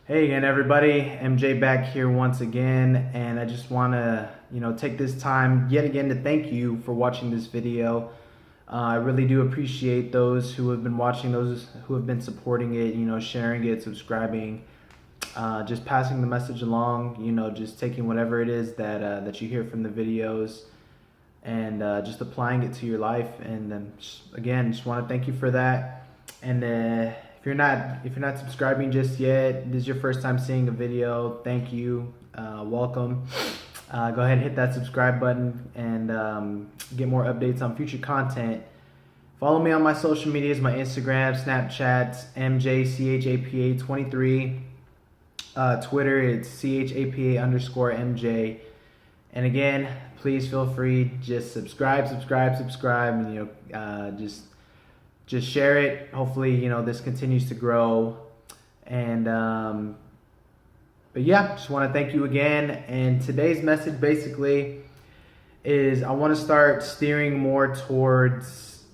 Hey again, everybody. MJ back here once again, and I just want to, take this time yet again to thank you for watching this video. I really do appreciate those who have been watching, those who have been supporting it, sharing it, subscribing, just passing the message along, just taking whatever it is that you hear from the videos and just applying it to your life. And then again, just want to thank you for that. And if you're not subscribing just yet, this is your first time seeing a video, thank you, welcome. Go ahead and hit that subscribe button and get more updates on future content. Follow me on my social medias, my Instagram, Snapchat, MJCHAPA23. Twitter, it's CHAPA_MJ. And again, please feel free, just subscribe, and just share it. Hopefully, this continues to grow. And but yeah, just want to thank you again. And today's message basically is I want to start steering more towards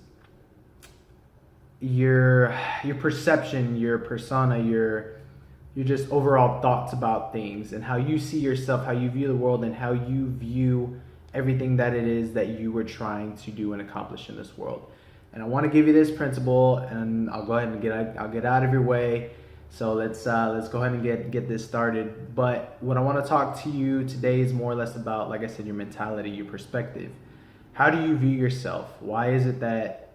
your perception, your persona, your just overall thoughts about things and how you see yourself, how you view the world, and how you view everything that it is that you were trying to do and accomplish in this world. And I want to give you this principle, and I'll go ahead and get out of your way. So let's go ahead and get this started. But what I want to talk to you today is more or less about, like I said, your mentality, your perspective. How do you view yourself? Why is it that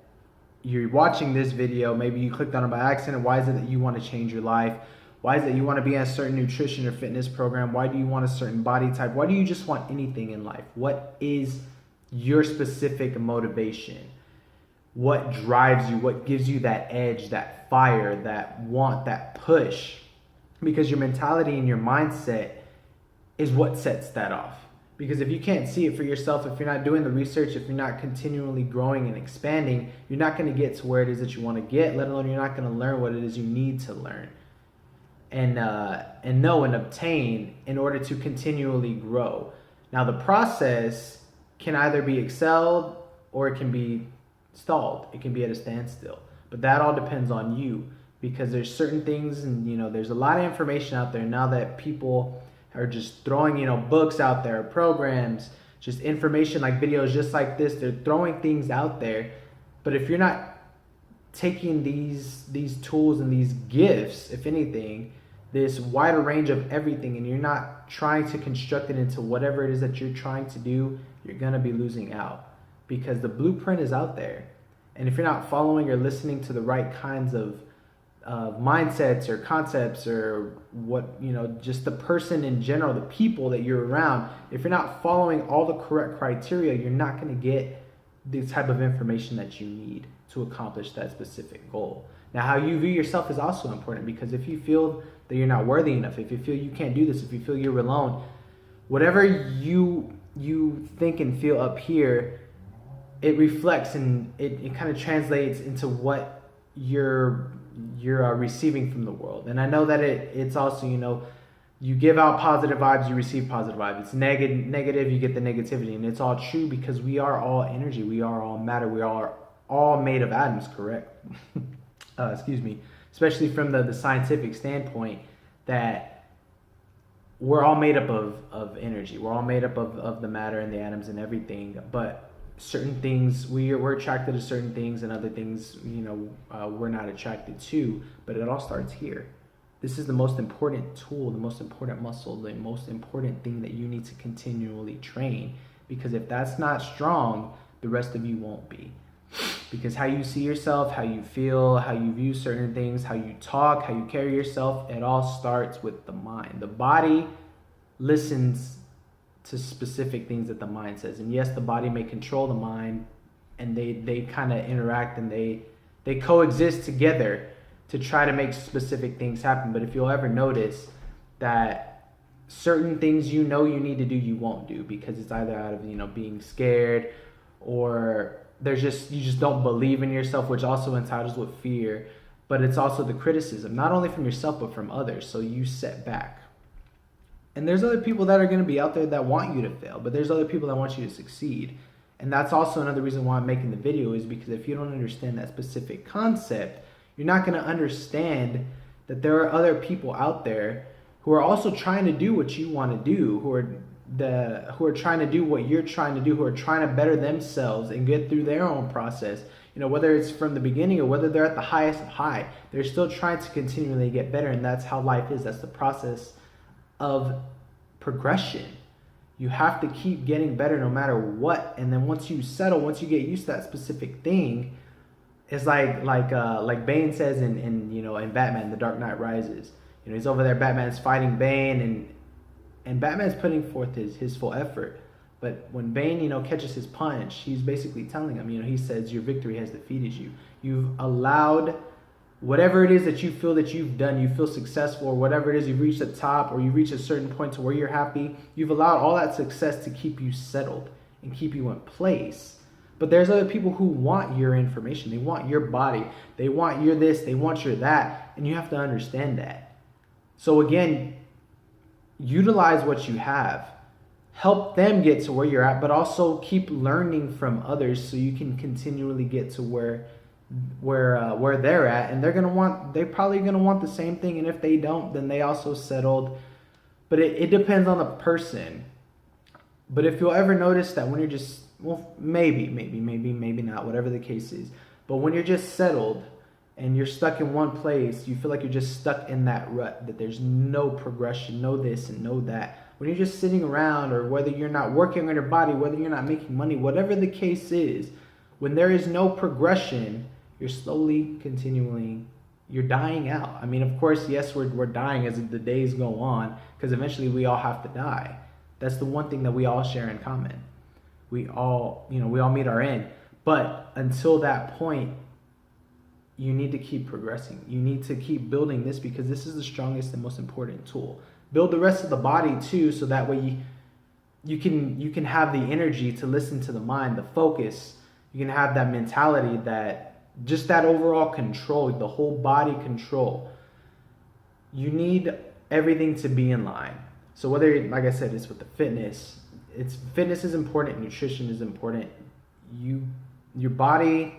you're watching this video? Maybe you clicked on it by accident. Why is it that you want to change your life? Why is it you want to be in a certain nutrition or fitness program? Why do you want a certain body type? Why do you just want anything in life? What is your specific motivation? What drives you? What gives you that edge, that fire, that want, that push? Because your mentality and your mindset is what sets that off. Because if you can't see it for yourself, if you're not doing the research, if you're not continually growing and expanding, you're not going to get to where it is that you want to get, let alone you're not going to learn what it is you need to learn and know and obtain in order to continually grow. Now, the process can either be excelled or it can be stalled. It can be at a standstill. But that all depends on you, because there's certain things, and there's a lot of information out there now that people are just throwing books out there, programs, just information like videos just like this. They're throwing things out there, but if you're not taking these tools and these gifts, if anything, this wider range of everything, and you're not trying to construct it into whatever it is that you're trying to do, you're gonna be losing out, because the blueprint is out there. And if you're not following or listening to the right kinds of mindsets or concepts, or what, just the person in general, the people that you're around, if you're not following all the correct criteria, you're not going to get the type of information that you need to accomplish that specific goal. Now, how you view yourself is also important, because if you feel that you're not worthy enough, if you feel you can't do this, if you feel you're alone, whatever you think and feel up here, it reflects and it kind of translates into what you're receiving from the world. And I know that it's also, you give out positive vibes, you receive positive vibes. It's negative, you get the negativity. And it's all true, because we are all energy, we are all matter, we are all made of atoms, correct? Excuse me. Especially from the scientific standpoint, that we're all made up of energy. We're all made up of the matter and the atoms and everything. But certain things, we're attracted to certain things, and other things, we're not attracted to. But it all starts here. This is the most important tool, the most important muscle, the most important thing that you need to continually train. Because if that's not strong, the rest of you won't be. Because how you see yourself, how you feel, how you view certain things, how you talk, how you carry yourself, it all starts with the mind. The body listens to specific things that the mind says. And yes, the body may control the mind, and they kind of interact, and they coexist together to try to make specific things happen. But if you'll ever notice that certain things you need to do, you won't do, because it's either out of being scared, or you just don't believe in yourself, which also entitles with fear. But it's also the criticism, not only from yourself but from others. So you set back. And there's other people that are going to be out there that want you to fail, but there's other people that want you to succeed. And that's also another reason why I'm making the video, is because if you don't understand that specific concept, you're not going to understand that there are other people out there who are also trying to do what you want to do, who are trying to do what you're trying to do, who are trying to better themselves and get through their own process. You know, whether it's from the beginning or whether they're at the highest of high, they're still trying to continually get better. And that's how life is. That's the process of progression. You have to keep getting better no matter what. And then once you settle, once you get used to that specific thing, it's like Bane says in Batman, The Dark Knight Rises. You know, he's over there, Batman's fighting Bane, and Batman's putting forth his full effort. But when Bane, catches his punch, he's basically telling him, he says, your victory has defeated you. You've allowed whatever it is that you feel that you've done, you feel successful, or whatever it is, you've reached the top, or you reach a certain point to where you're happy, you've allowed all that success to keep you settled and keep you in place. But there's other people who want your information. They want your body. They want your this. They want your that. And you have to understand that. So again, utilize what you have. Help them get to where you're at, but also keep learning from others so you can continually get to where they're at. And they're probably gonna want the same thing. And if they don't, then they also settled. But it depends on the person. But if you'll ever notice that when you're just, well, maybe not, whatever the case is. But when you're just settled and you're stuck in one place, you feel like you're just stuck in that rut, that there's no progression, no this and no that. When you're just sitting around, or whether you're not working on your body, whether you're not making money, whatever the case is, when there is no progression, you're slowly, continually, you're dying out. I mean, of course, yes, we're dying as the days go on, because eventually we all have to die. That's the one thing that we all share in common. We all meet our end. But until that point, you need to keep progressing. You need to keep building this, because this is the strongest and most important tool. Build the rest of the body too, so that way you can have the energy to listen to the mind, the focus. You can have that mentality, that overall control, the whole body control. You need everything to be in line. So whether, like I said, it's with the fitness, fitness is important, nutrition is important. Your body,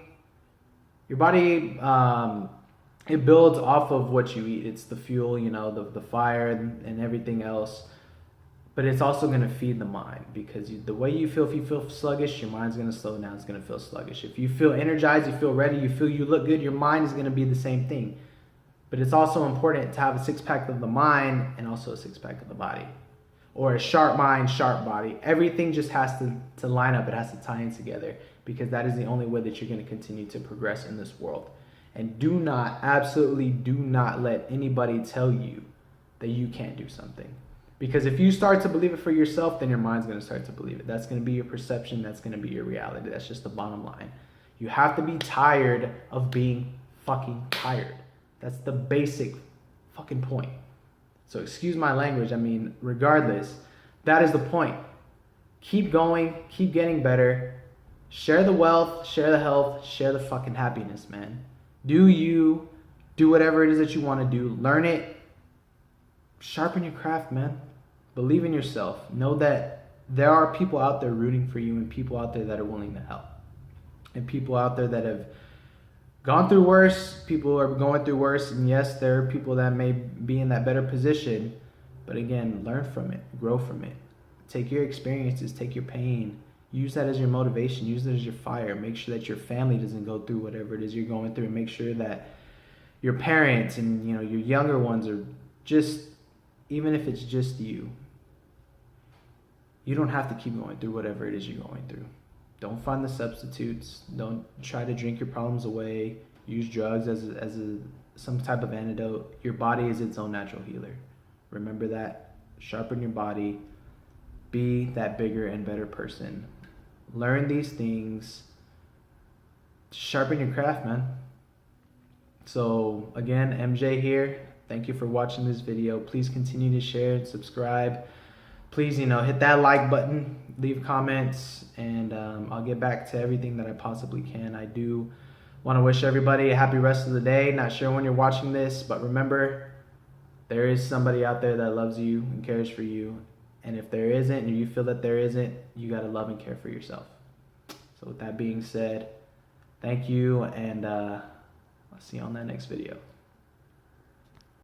it builds off of what you eat. It's the fuel, the fire and everything else. But it's also going to feed the mind, because the way you feel, if you feel sluggish, your mind's going to slow down. It's going to feel sluggish. If you feel energized, you feel ready, you feel you look good, your mind is going to be the same thing. But it's also important to have a six-pack of the mind and also a six-pack of the body. Or a sharp mind, sharp body. Everything just has to line up. It has to tie in together, because that is the only way that you're going to continue to progress in this world. And absolutely do not let anybody tell you that you can't do something. Because if you start to believe it for yourself, then your mind's going to start to believe it. That's going to be your perception. That's going to be your reality. That's just the bottom line. You have to be tired of being fucking tired. That's the basic fucking point. So excuse my language. I mean, regardless, that is the point. Keep going. Keep getting better. Share the wealth. Share the health. Share the fucking happiness, man. Do you. Do whatever it is that you want to do. Learn it. Sharpen your craft, man. Believe in yourself. Know that there are people out there rooting for you, and people out there that are willing to help. And people out there that have gone through worse. People are going through worse. And yes, there are people that may be in that better position. But again, learn from it. Grow from it. Take your experiences. Take your pain. Use that as your motivation. Use it as your fire. Make sure that your family doesn't go through whatever it is you're going through. And make sure that your parents and your younger ones are just, even if it's just you don't have to keep going through whatever it is you're going through. Don't find the substitutes. Don't try to drink your problems away. Use drugs as some type of antidote. Your body is its own natural healer. Remember that. Sharpen your body. Be that bigger and better person. Learn these things. Sharpen your craft, man. So again, MJ here. Thank you for watching this video. Please continue to share and subscribe. Please, hit that like button, leave comments, and I'll get back to everything that I possibly can. I do want to wish everybody a happy rest of the day. Not sure when you're watching this, but remember, there is somebody out there that loves you and cares for you. And if there isn't, and you feel that there isn't, you got to love and care for yourself. So with that being said, thank you, and I'll see you on that next video.